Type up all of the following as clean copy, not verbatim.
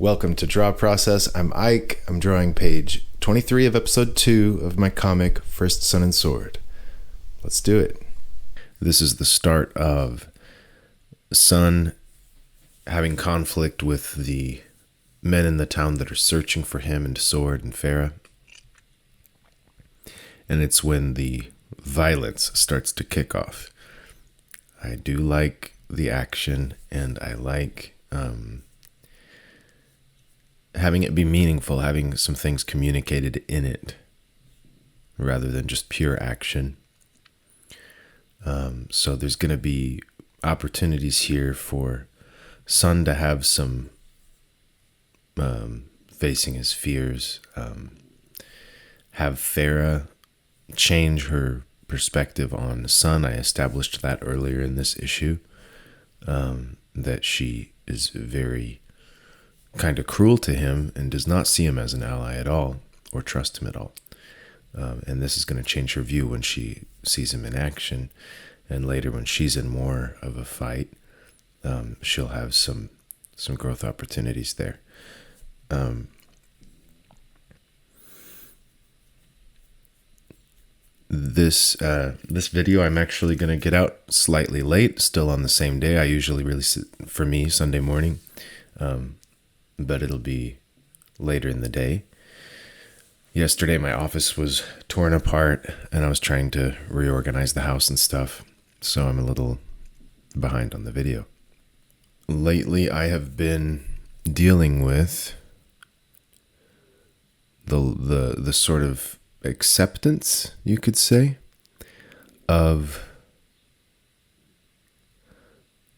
Welcome to Draw Process. I'm Ike. I'm drawing page 23 of episode 2 of my comic, First Sun and Sword. Let's do it. This is the start of Sun having conflict with the men in the town that are searching for him and Sword and Farah. And it's when the violence starts to kick off. I do like the action, and I like having it be meaningful, having some things communicated in it rather than just pure action. So there's going to be opportunities here for Sun to have some facing his fears, have Farah change her perspective on Sun. I established that earlier in this issue, that she is very kind of cruel to him and does not see him as an ally at all or trust him at all. And this is going to change her view when she sees him in action. And later when she's in more of a fight, she'll have some growth opportunities there. This video I'm actually going to get out slightly late, still on the same day. I usually release it, for me, Sunday morning. But it'll be later in the day. Yesterday, my office was torn apart, and I was trying to reorganize the house and stuff, so I'm a little behind on the video. Lately, I have been dealing with the sort of acceptance, you could say, of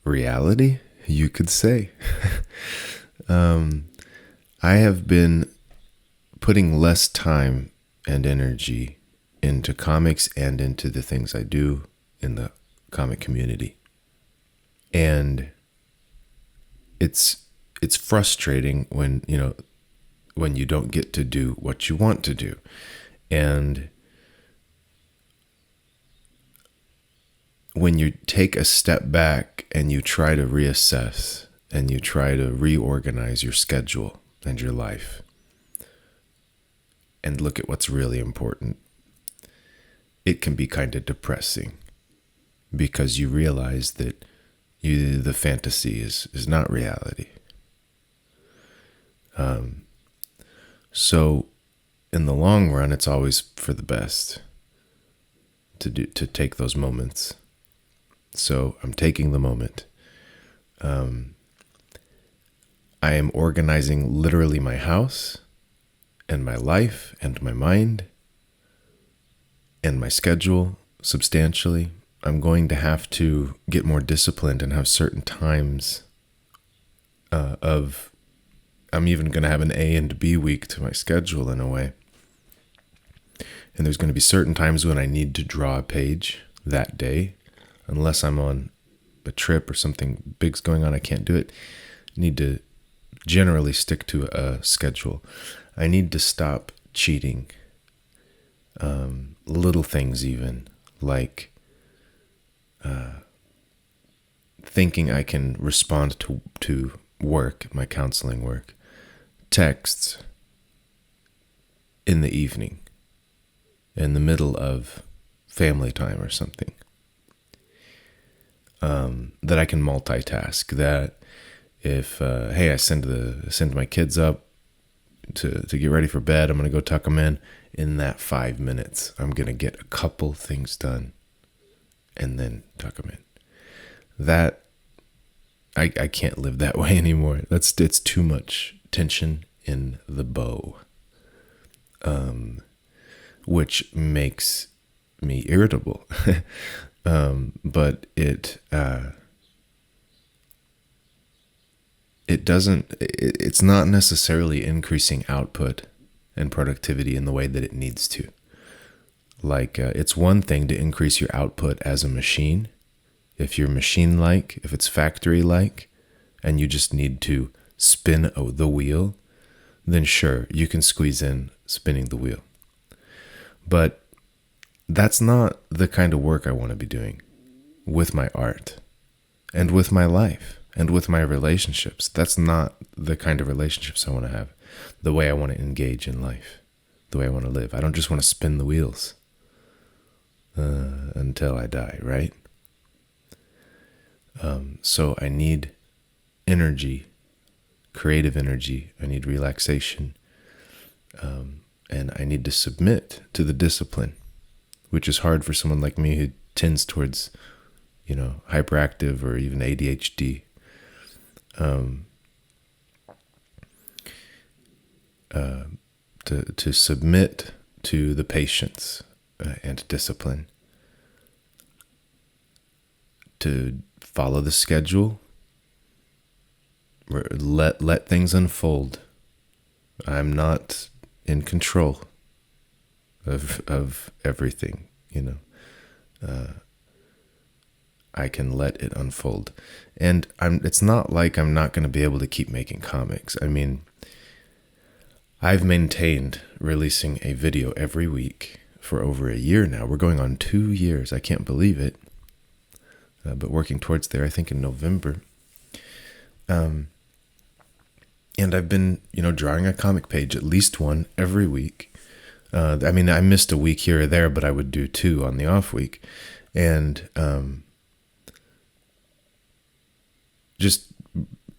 reality, you could say. I have been putting less time and energy into comics and into the things I do in the comic community. And it's frustrating when you don't get to do what you want to do. And when you take a step back and you try to reassess and you try to reorganize your schedule and your life and look at what's really important, it can be kind of depressing because you realize that the fantasy is not reality. So in the long run, it's always for the best to take those moments. So I'm taking the moment. I am organizing literally my house and my life and my mind and my schedule substantially. I'm going to have to get more disciplined and have certain times I'm even going to have an A and B week to my schedule in a way. And there's going to be certain times when I need to draw a page that day. Unless I'm on a trip or something big's going on, I can't do it. I need to generally stick to a schedule. I need to stop cheating. Little things even, like thinking I can respond to work, my counseling work, texts in the evening, in the middle of family time or something. That I can multitask, that if, hey, I send my kids up to get ready for bed, I'm going to go tuck them in. In that 5 minutes, I'm going to get a couple things done and then tuck them in. That, I can't live that way anymore. It's too much tension in the bow, which makes me irritable. But it's not necessarily increasing output and productivity in the way that it needs to. Like, it's one thing to increase your output as a machine. If you're machine-like, if it's factory-like, and you just need to spin the wheel, then sure, you can squeeze in spinning the wheel. But that's not the kind of work I want to be doing with my art and with my life and with my relationships. That's not the kind of relationships I want to have, the way I want to engage in life, the way I want to live. I don't just want to spin the wheels until I die, right? So I need energy, creative energy. I need relaxation. And I need to submit to the discipline, which is hard for someone like me who tends towards, hyperactive or even ADHD. To submit to the patience and discipline, to follow the schedule, let things unfold. I'm not in control of everything, I can let it unfold. And it's not like I'm not going to be able to keep making comics. I mean, I've maintained releasing a video every week for over a year now. We're going on 2 years. I can't believe it. But working towards there, I think in November. And I've been, drawing a comic page, at least one every week. I missed a week here or there, but I would do 2 on the off week. And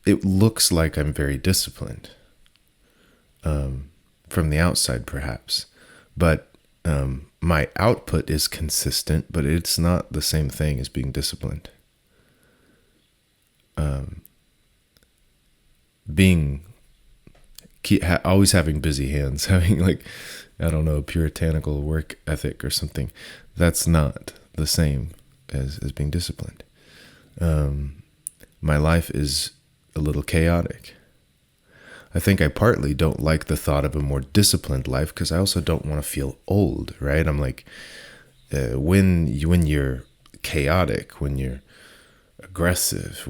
it looks like I'm very disciplined from the outside, perhaps. But my output is consistent, but it's not the same thing as being disciplined. Always having busy hands, having a puritanical work ethic or something, that's not the same as being disciplined. My life is a little chaotic. I think I partly don't like the thought of a more disciplined life because I also don't want to feel old, right? I'm like, when you're chaotic, when you're aggressive,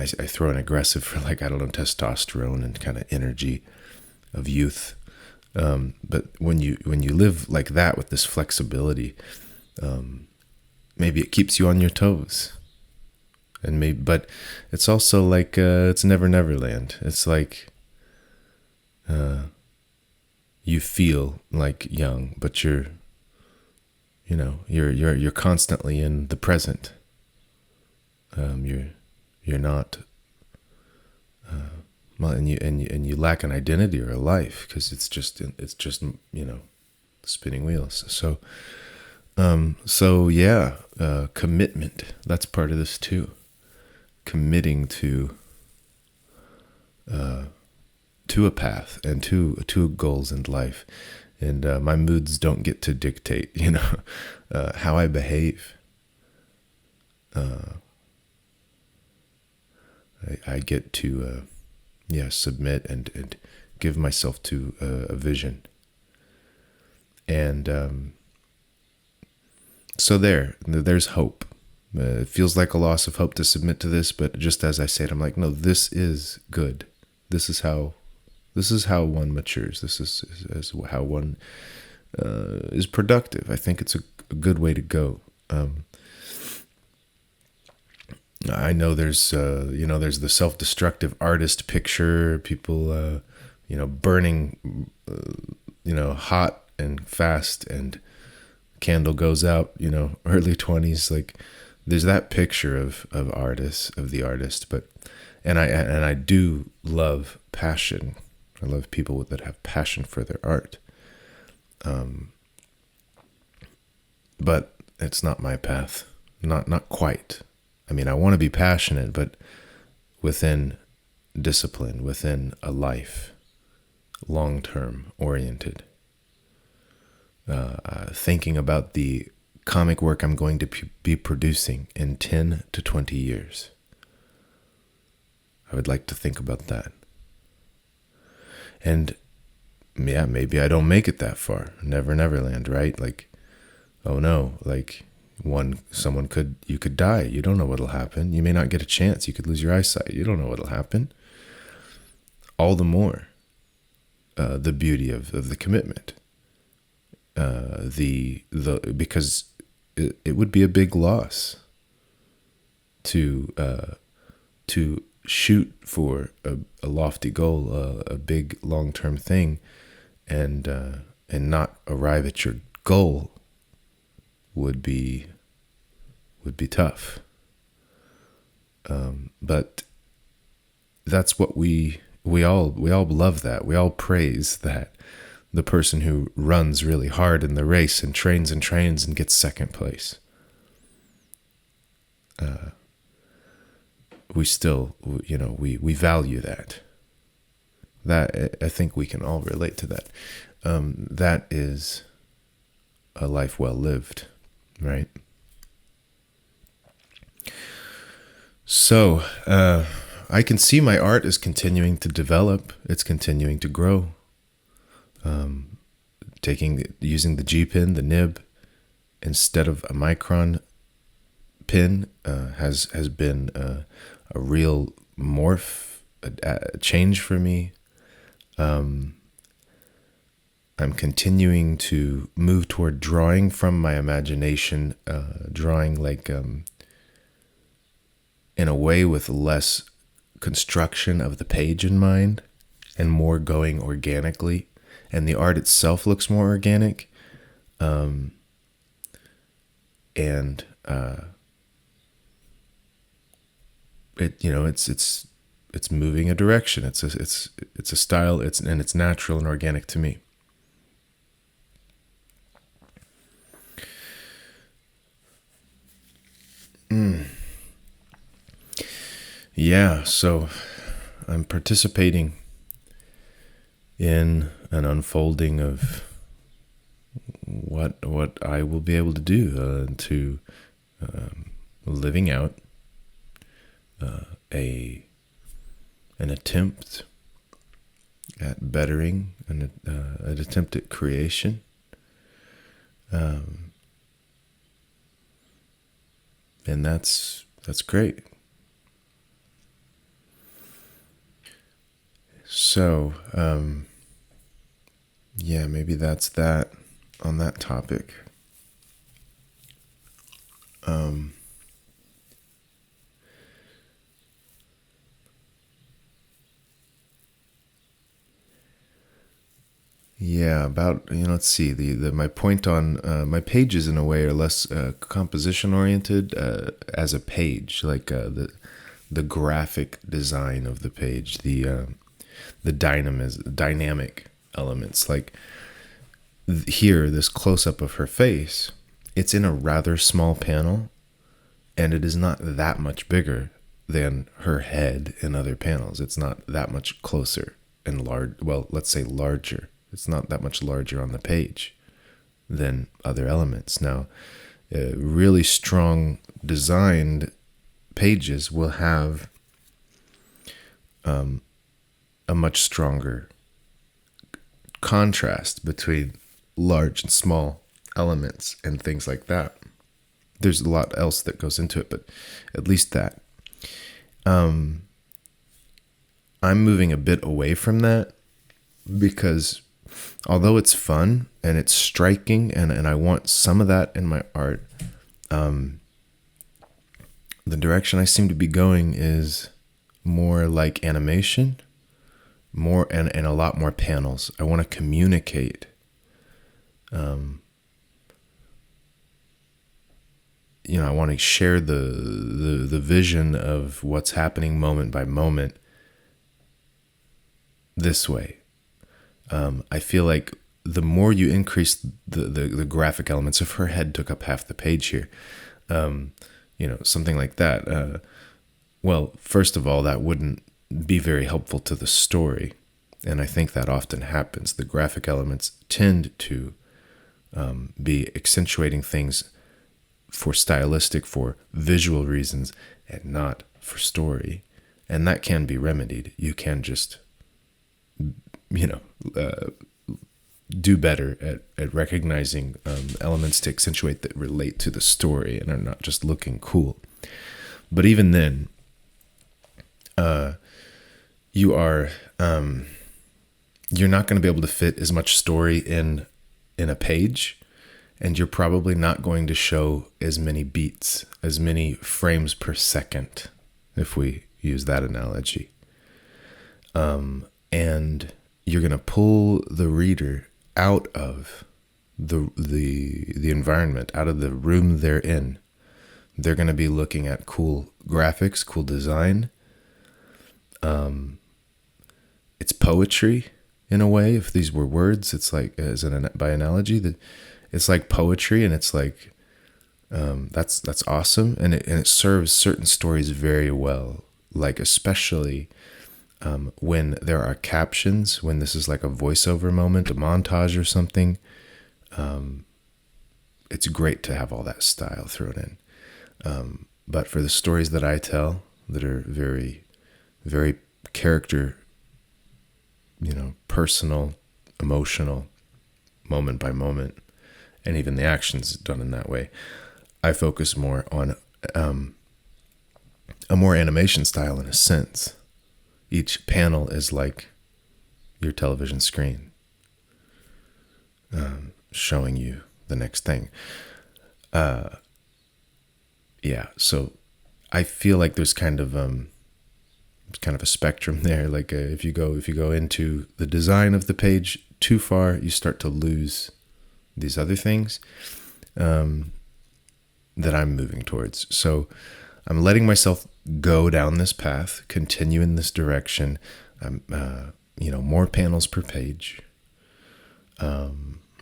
I throw in aggressive for testosterone and kind of energy of youth. But when you live like that with this flexibility, maybe it keeps you on your toes. But it's also like it's Never Land. It's like you feel like young, but you're constantly in the present. You're not. And you lack an identity or a life because it's just spinning wheels. So commitment. That's part of this too. Committing to a path and to goals in life, and my moods don't get to dictate, how I behave. I get to submit and give myself to a vision, and so there's hope. It feels like a loss of hope to submit to this, but just as I say it, I'm like, no, this is good. This is how one matures. This is how one is productive. I think it's a good way to go. I know there's the self-destructive artist picture, people, burning, hot and fast, and candle goes out, early 20s. Like, there's that picture of the artist, and I do love passion. I love people that have passion for their art. But it's not my path. Not quite. I mean, I want to be passionate, but within discipline, within a life, long-term oriented. Thinking about the comic work I'm going to be producing in 10 to 20 years. I would like to think about that. And maybe I don't make it that far. Never Land, right? Like, oh no, like you could die. You don't know what'll happen. You may not get a chance. You could lose your eyesight. You don't know what'll happen. All the more, the beauty of the commitment. Because it would be a big loss to to shoot for a lofty goal, a big long-term thing, and not arrive at your goal would be tough. But that's what we all love that. We all praise that, the person who runs really hard in the race and trains and gets second place. We still, we value that. That, I think we can all relate to that. That is a life well lived, right? So, I can see my art is continuing to develop. It's continuing to grow. Using the G pin, the nib, instead of a micron pin, has been a real a change for me. I'm continuing to move toward drawing from my imagination, drawing like in a way with less construction of the page in mind and more going organically. And the art itself looks more organic. It's moving a direction. It's a style. It's natural and organic to me. Yeah, so I'm participating in an unfolding of what I will be able to do to living out an attempt at bettering, an attempt at creation. And that's great. So, yeah, maybe that's that on that topic. Yeah, about, let's see, my point on my pages in a way are less composition oriented as a page, like the graphic design of the page, the dynamic elements. Like here, this close up of her face, it's in a rather small panel, and it is not that much bigger than her head in other panels. It's not that much closer and large. Well, let's say larger. It's not that much larger on the page than other elements. Now, really strong designed pages will have a much stronger contrast between large and small elements and things like that. There's a lot else that goes into it, but at least that. I'm moving a bit away from that because although it's fun and it's striking and I want some of that in my art, the direction I seem to be going is more like animation, more and a lot more panels. I want to communicate. I want to share the vision of what's happening moment by moment this way. I feel like the more you increase the graphic elements, if her head took up half the page here, something like that. Well, first of all, that wouldn't be very helpful to the story. And I think that often happens. The graphic elements tend to be accentuating things for stylistic, for visual reasons, and not for story. And that can be remedied. You can just, do better at recognizing elements to accentuate that relate to the story and are not just looking cool. But even then, you're not going to be able to fit as much story in a page, and you're probably not going to show as many beats, as many frames per second, if we, use that analogy. And you're going to pull the reader out of the environment, out of the room they're in. They're going to be looking at cool graphics, cool design. It's poetry in a way. If these were words, it's like, by analogy, that it's like poetry, and it's like, that's awesome. And it serves certain stories very well. Like, especially when there are captions, when this is like a voiceover moment, a montage or something. It's great to have all that style thrown in. But for the stories that I tell that are very, very character, personal, emotional, moment by moment, and even the actions done in that way, I focus more on a more animation style in a sense. Each panel is like your television screen, showing you the next thing. So I feel like there's kind of a spectrum there. Like if you go into the design of the page too far, you start to lose these other things that I'm moving towards. So I'm letting myself go down this path, continue in this direction. More panels per page,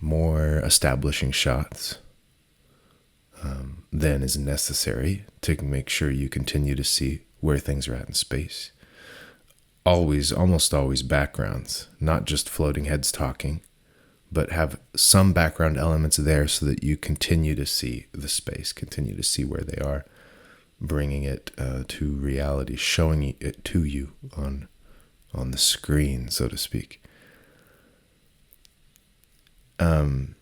more establishing shots than is necessary to make sure you continue to see where things are at in space. Almost always backgrounds, not just floating heads talking, but have some background elements there so that you continue to see the space, continue to see where they are, bringing it to reality, showing it to you on the screen, so to speak. I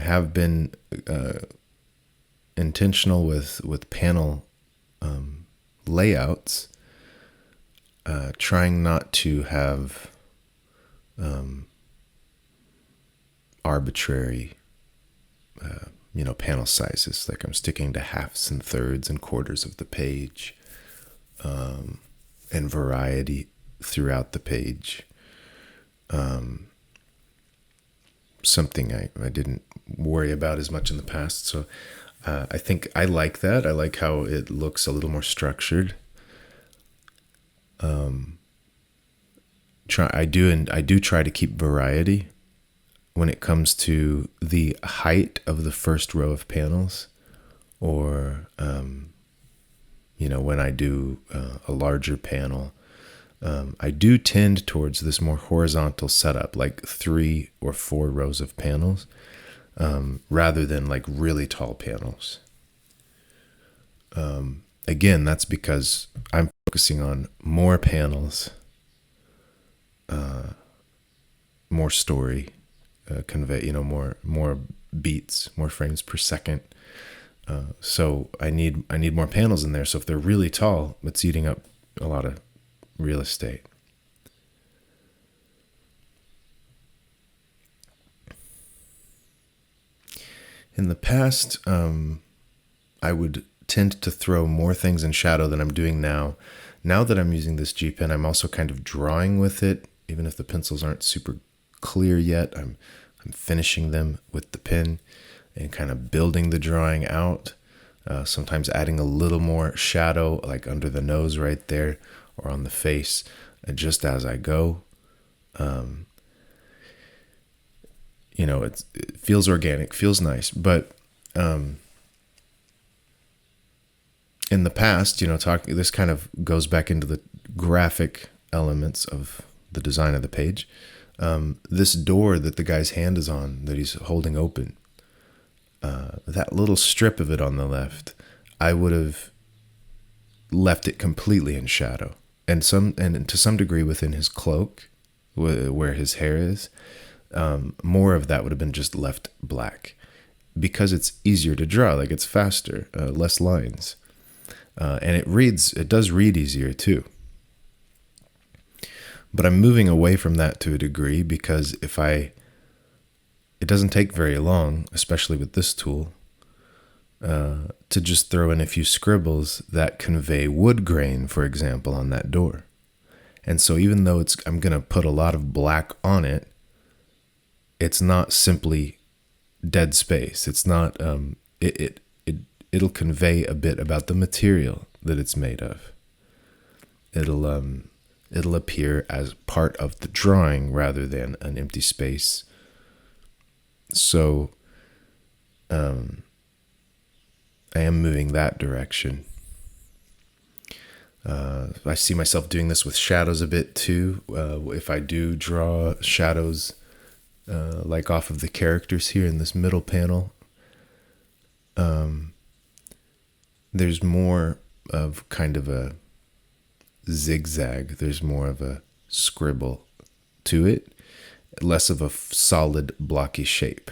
have been intentional with panel layouts, trying not to have arbitrary panel sizes. Like, I'm sticking to halves and thirds and quarters of the page, and variety throughout the page. Something I didn't worry about as much in the past. So I think I like that. I like how it looks a little more structured. I do try to keep variety when it comes to the height of the first row of panels, or when I do a larger panel. I do tend towards this more horizontal setup, like 3 or 4 rows of panels, rather than like really tall panels. Again, that's because I'm focusing on more panels, more story, convey, more beats, more frames per second. So I need more panels in there. So if they're really tall, it's eating up a lot of real estate. In the past, I would tend to throw more things in shadow than I'm doing now. Now that I'm using this G Pen, I'm also kind of drawing with it, even if the pencils aren't super clear yet. I'm finishing them with the pen and kind of building the drawing out. Sometimes adding a little more shadow, like under the nose right there, or on the face, just as I go. It feels organic, feels nice. But in the past, this kind of goes back into the graphic elements of the design of the page. This door that the guy's hand is on, that he's holding open, that little strip of it on the left, I would have left it completely in shadow, and to some degree within his cloak, where his hair is. More of that would have been just left black, because it's easier to draw. Like, it's faster, less lines, and it does read easier too. But I'm moving away from that to a degree, because it doesn't take very long, especially with this tool, to just throw in a few scribbles that convey wood grain, for example, on that door. And so even though I'm going to put a lot of black on it, it's not simply dead space. It's not, it'll convey a bit about the material that it's made of. It'll appear as part of the drawing rather than an empty space. So, I am moving that direction. I see myself doing this with shadows a bit too. If I do draw shadows, like off of the characters here in this middle panel, there's more of kind of a zigzag. There's more of a scribble to it, less of a solid blocky shape.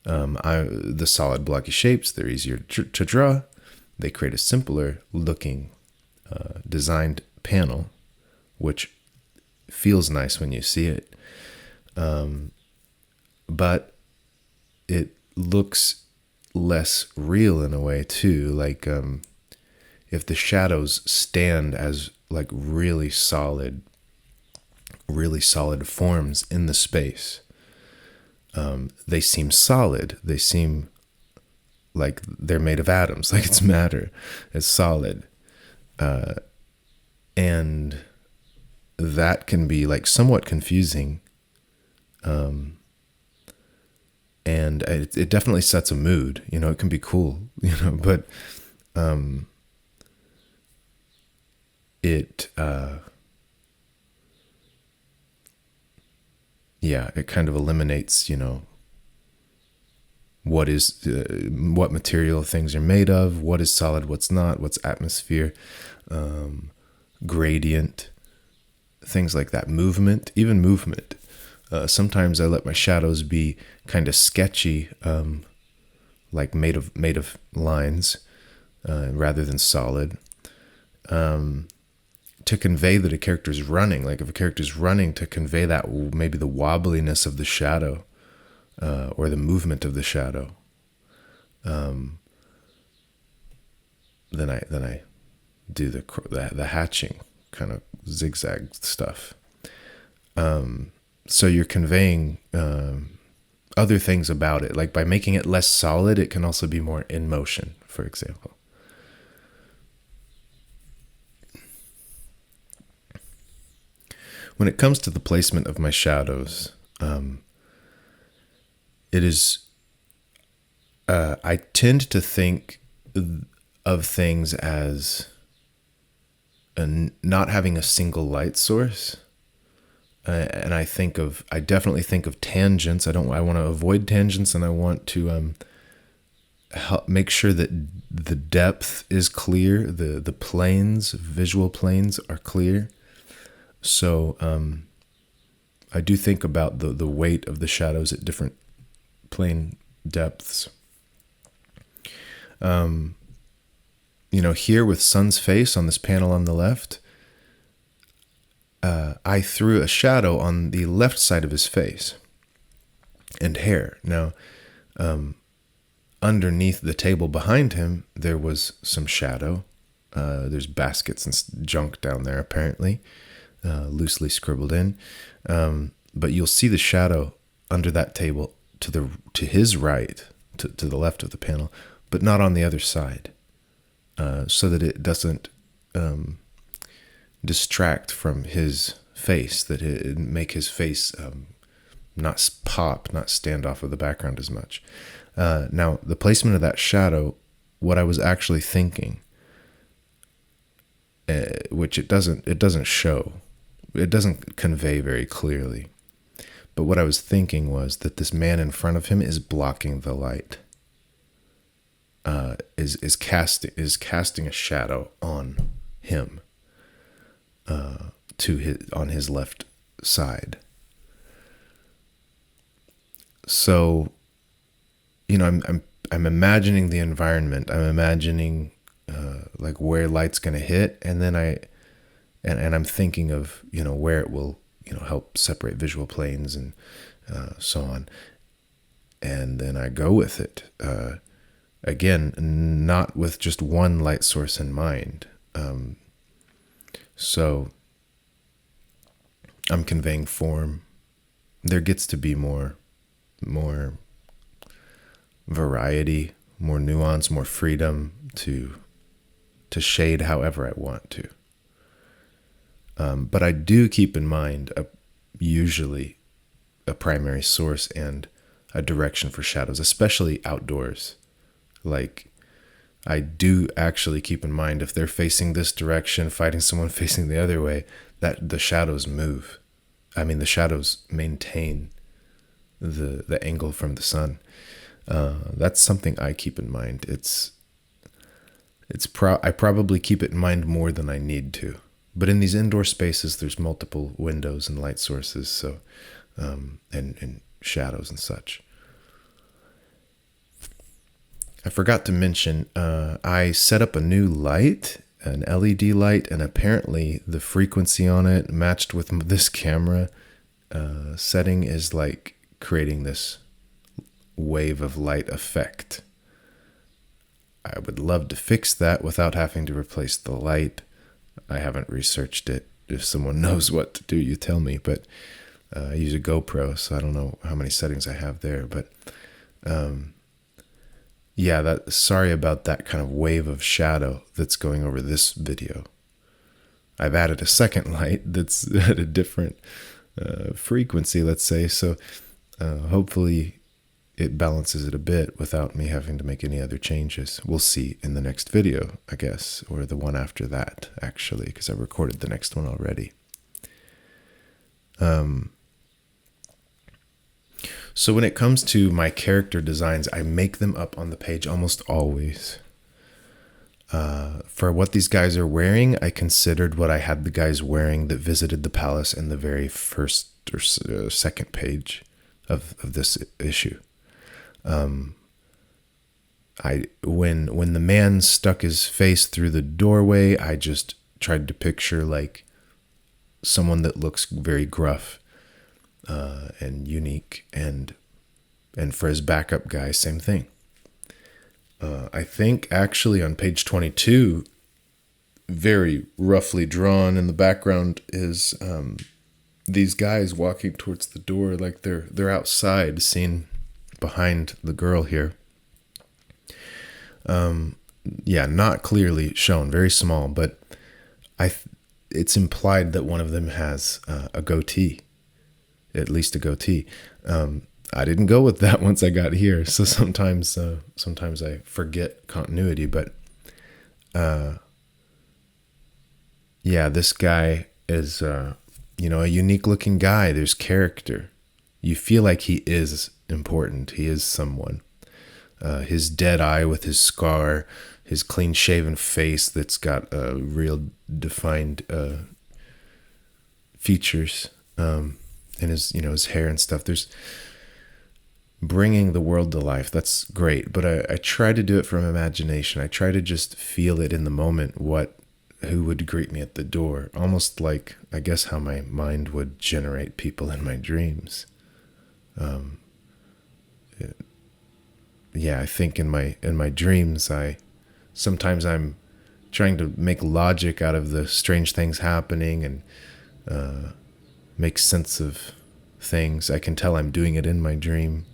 The solid blocky shapes, they're easier to draw. They create a simpler looking designed panel, which feels nice when you see it. But it looks less real in a way too. Like if the shadows stand as like really solid forms in the space, they seem solid. They seem like they're made of atoms, like it's matter. It's solid. And that can be like somewhat confusing. And it definitely sets a mood, it can be cool, but it kind of eliminates, what material things are made of, what is solid, what's not, what's atmosphere, gradient, things like that, movement. Sometimes I let my shadows be kind of sketchy, like made of lines, rather than solid, to convey that a character's running. Like if a character's running, to convey that maybe the wobbliness of the shadow, or the movement of the shadow. Then I do the hatching kind of zigzag stuff. So you're conveying other things about it. Like by making it less solid, it can also be more in motion, for example. When it comes to the placement of my shadows, it is, I tend to think of things as not having a single light source. And I definitely think of tangents. I want to avoid tangents, and I want to help make sure that the depth is clear, the planes, visual planes are clear. So I do think about the weight of the shadows at different plane depths. Here with Sun's face on this panel on the left, I threw a shadow on the left side of his face and hair. Now, underneath the table behind him, there was some shadow. There's baskets and junk down there, apparently, loosely scribbled in. But you'll see the shadow under that table to his right, to the left of the panel, but not on the other side, so that it doesn't distract from his face, that it make his face not stand off of the background as much. Now, the placement of that shadow, what I was actually thinking, which it doesn't show, it doesn't convey very clearly, but what I was thinking was that this man in front of him is blocking the light, is casting a shadow on him, on his left side. So, I'm imagining the environment. I'm imagining like where light's gonna hit, and then I'm thinking of where it will help separate visual planes and so on. And then I go with it. again, not with just one light source in mind. So I'm conveying form. There gets to be more variety, more nuance, more freedom to shade however I want to. But I do keep in mind usually a primary source and a direction for shadows, especially outdoors. Like, I do actually keep in mind if they're facing this direction, fighting someone facing the other way, that the shadows move. I mean, the shadows maintain the angle from the sun. That's something I keep in mind. I probably keep it in mind more than I need to. But in these indoor spaces, there's multiple windows and light sources, so and shadows and such. I forgot to mention, I set up a new light, an LED light, and apparently the frequency on it matched with this camera setting is like creating this wave of light effect. I would love to fix that without having to replace the light. I haven't researched it. If someone knows what to do, you tell me. But I use a GoPro, so I don't know how many settings I have there. But yeah, sorry about that kind of wave of shadow that's going over this video. I've added a second light that's at a different frequency, let's say. So hopefully it balances it a bit without me having to make any other changes. We'll see in the next video, I guess, or the one after that, actually, because I recorded the next one already. So when it comes to my character designs, I make them up on the page almost always. For what these guys are wearing, I considered what I had the guys wearing that visited the palace in the very first or second page of this issue. When the man stuck his face through the doorway, I just tried to picture like someone that looks very gruff and unique, and for his backup guy, same thing. I think actually on page 22, very roughly drawn in the background is these guys walking towards the door, like they're outside, seen behind the girl here. Yeah, not clearly shown, very small, but it's implied that one of them has a goatee, at least a goatee. I didn't go with that once I got here, so sometimes I forget continuity, but yeah, this guy is a unique looking guy. There's character. You feel like he is important. He is someone. His dead eye with his scar, his clean shaven face that's got real defined features, and his hair and stuff. There's bringing the world to life. That's great, but I try to do it from imagination. I try to just feel it in the moment. Who would greet me at the door? Almost like, I guess, how my mind would generate people in my dreams. Yeah, I think in my dreams, sometimes I'm trying to make logic out of the strange things happening and make sense of things. I can tell I'm doing it in my dream,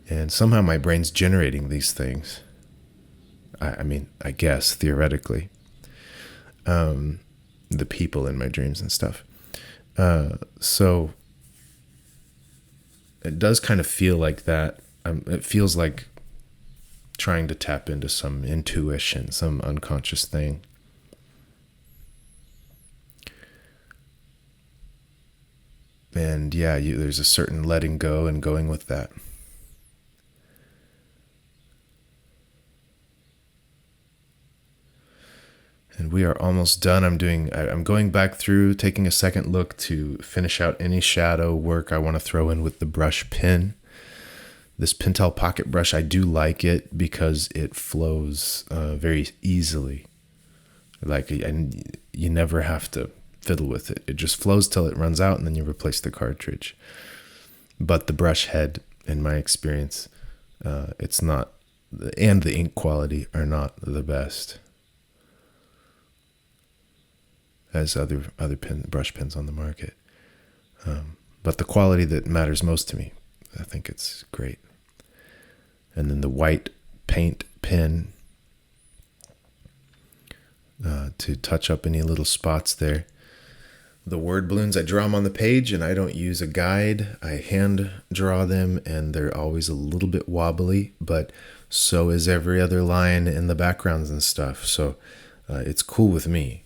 and somehow my brain's generating these things. I mean, I guess theoretically, the people in my dreams and stuff. So it does kind of feel like that. It feels like trying to tap into some intuition, some unconscious thing. And yeah, there's a certain letting go and going with that. And we are almost done. I'm going back through, taking a second look to finish out any shadow work I want to throw in with the brush pen. This Pentel Pocket Brush, I do like it because it flows very easily. And you never have to fiddle with it. It just flows till it runs out, and then you replace the cartridge. But the brush head, in my experience, it's not and the ink quality are not the best as other brush pens on the market. But the quality that matters most to me, I think it's great. And then the white paint pen to touch up any little spots there. The word balloons, I draw them on the page and I don't use a guide. I hand draw them and they're always a little bit wobbly, but so is every other line in the backgrounds and stuff. So it's cool with me.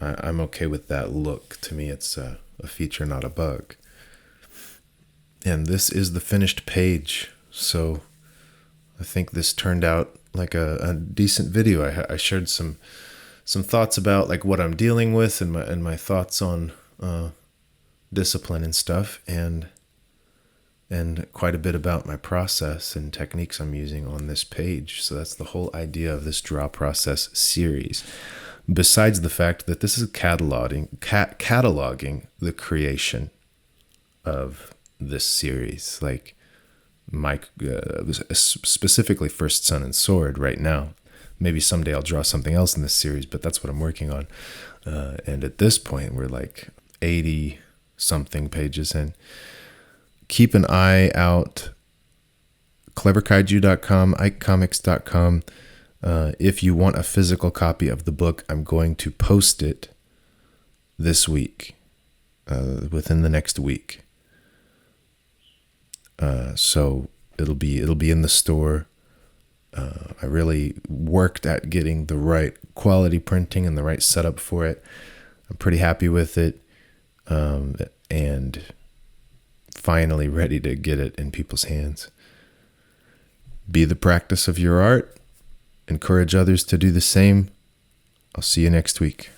I'm okay with that look. To me, it's a feature, not a bug. And this is the finished page. So I think this turned out like a decent video. I shared some thoughts about like what I'm dealing with and my thoughts on discipline and stuff, and quite a bit about my process and techniques I'm using on this page. So that's the whole idea of this draw process series. Besides the fact that this is cataloging the creation of this series, like specifically First Sun and Sword right now. Maybe someday I'll draw something else in this series, but that's what I'm working on. And at this point, we're like 80 something pages in. Keep an eye out. cleverkaiju.com, ikecomics.com. If you want a physical copy of the book, I'm going to post it this week, within the next week. So it'll be in the store. I really worked at getting the right quality printing and the right setup for it. I'm pretty happy with it, and finally ready to get it in people's hands. Be the practice of your art. Encourage others to do the same. I'll see you next week.